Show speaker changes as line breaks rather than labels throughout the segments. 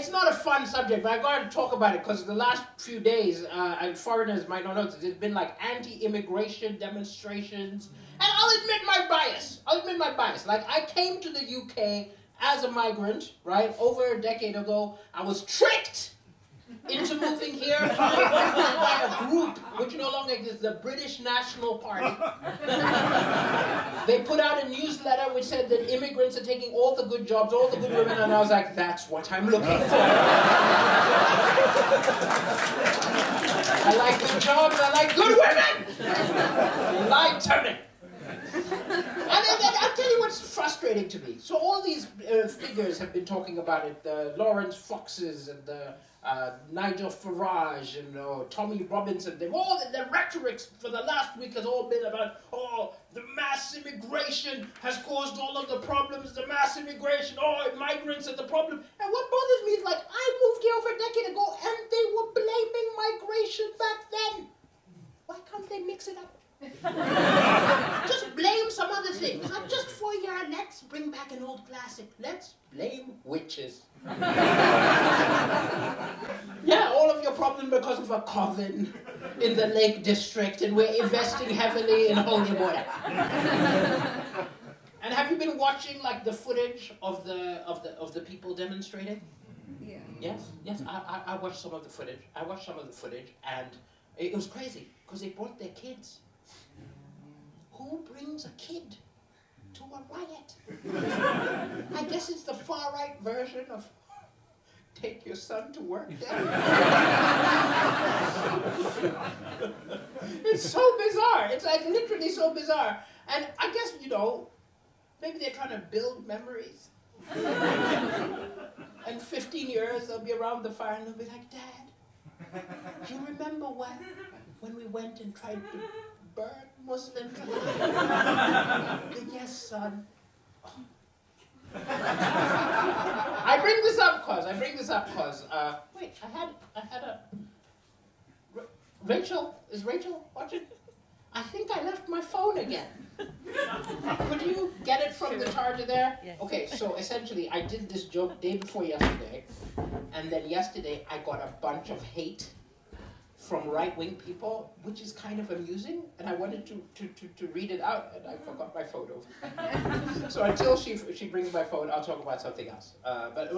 it's not a fun subject, but I got to talk about it because the last few days, and foreigners might not notice, there's been like anti-immigration demonstrations. And I'll admit my bias. Like, I came to the UK as a migrant, right, over a decade ago. I was tricked into moving here by a group which no longer exists, the British National Party. They put out a newsletter which said that immigrants are taking all the good jobs, all the good women, and I was like, that's what I'm looking for. I like good jobs, I like good women! Lied to me. And then I'll tell you what's frustrating to me. So all these figures have been talking about it, the Lawrence Foxes and the Nigel Farage and Tommy Robinson. They've all, the rhetorics for the last week has all been about, the mass immigration has caused all of the problems, the mass immigration, migrants are the problem. And what bothers me is, like, I moved here over a decade ago and they were blaming migration back then. Why can't they mix it up? Just blame some other things. Like, just for your, let's bring back an old classic. Let's blame witches. Yeah, all of your problem because of a coven in the Lake District, and we're investing heavily in holy water. And have you been watching like the footage of the people demonstrating? Yeah. Yes. I watched some of the footage. And it was crazy because they brought their kids. Who brings a kid to a riot? I guess it's the far-right version of take your son to work day. It's so bizarre. It's like literally so bizarre. And I guess, maybe they're trying to build memories. And 15 years they'll be around the fire and they'll be like, Dad, do you remember when we went and tried to burn Muslims? Yes, son. I bring this up because wait, I had a Rachel, is Rachel watching? I think I left my phone again. Could you get it from the charger there?
Yes.
Okay, so essentially I did this joke day before yesterday, and then yesterday I got a bunch of hate from right-wing people, which is kind of amusing, and I wanted to read it out, and I forgot my photo. So until she brings my phone, I'll talk about something else. But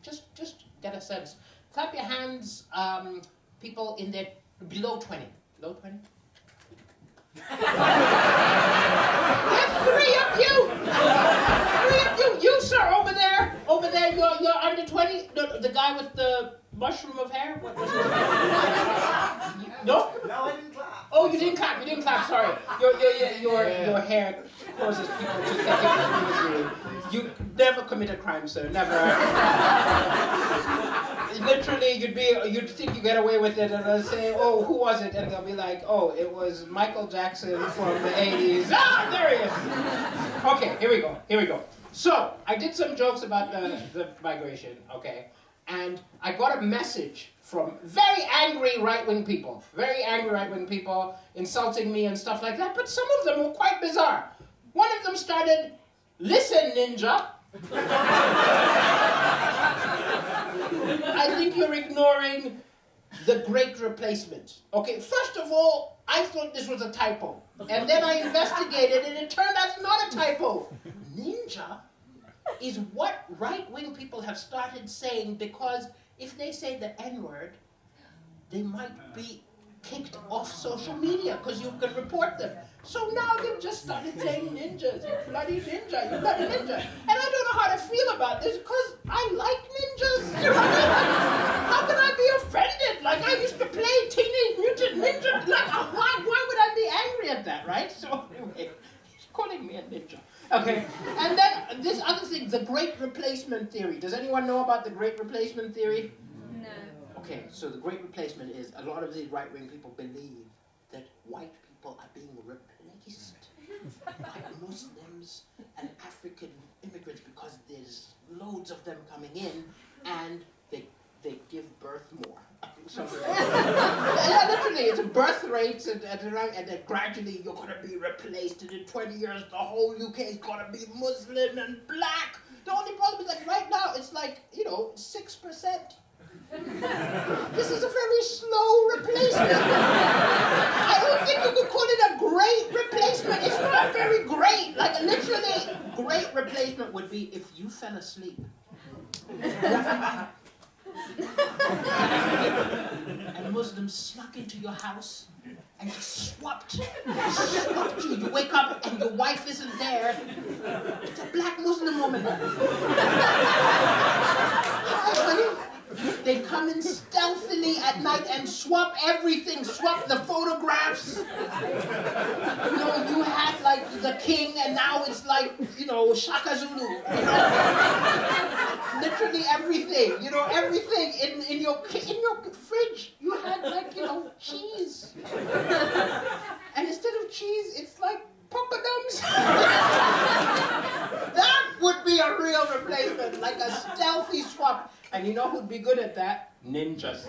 just get a sense. Clap your hands, people in there below 20. Below 20? Yes, three of you! You, sir, over there, you're under 20? No, the guy with the mushroom of hair? What was his name? No?
No, I didn't clap.
Oh, you didn't clap, sorry. Your hair causes people to think it was you. You never commit a crime, sir, never. Literally, you'd think you get away with it, and they'll say, oh, who was it? And they'll be like, oh, it was Michael Jackson from the 80s. Ah, there he is. Okay, here we go. So, I did some jokes about the migration, okay? And I got a message from very angry right-wing people insulting me and stuff like that, but some of them were quite bizarre. One of them started, listen, ninja. I think you're ignoring the Great Replacement. Okay, first of all, I thought this was a typo. And then I investigated and it turned out it's not a typo. Ninja is what right-wing people have started saying because if they say the N-word, they might be kicked off social media because you can report them. So now they've just started saying ninjas, you bloody ninja. And I don't know how to feel about this because I like ninjas. You know what I mean? How can I be offended? Like, I used to play Teenage Mutant Ninja. Like, why would I be angry at that, right? So anyway, he's calling me a ninja. Okay, and then this other thing, the Great Replacement Theory. Does anyone know about the Great Replacement Theory?
No.
Okay, so the Great Replacement is a lot of these right-wing people believe that white people are being replaced by Muslims and African immigrants because there's loads of them coming in and they give birth more. Literally, it's birth rates and then gradually you're going to be replaced and in 20 years the whole UK is going to be Muslim and black. The only problem is that right now it's like, 6%. This is a very slow replacement. I don't think you could call it a great replacement. It's not very great. Like literally, great replacement would be if you fell asleep. And Muslims snuck into your house and just swapped you. You wake up and your wife isn't there. It's a black Muslim woman. Hi, honey. They come in stealthily at night and swap everything, swap the photographs. You had like the king and now it's like, Shaka Zulu. Literally everything, everything in your fridge. You had like, cheese. And instead of cheese, it's like poppadoms. That would be a real replacement, like a stealthy swap. And you know who'd be good at that? Ninjas.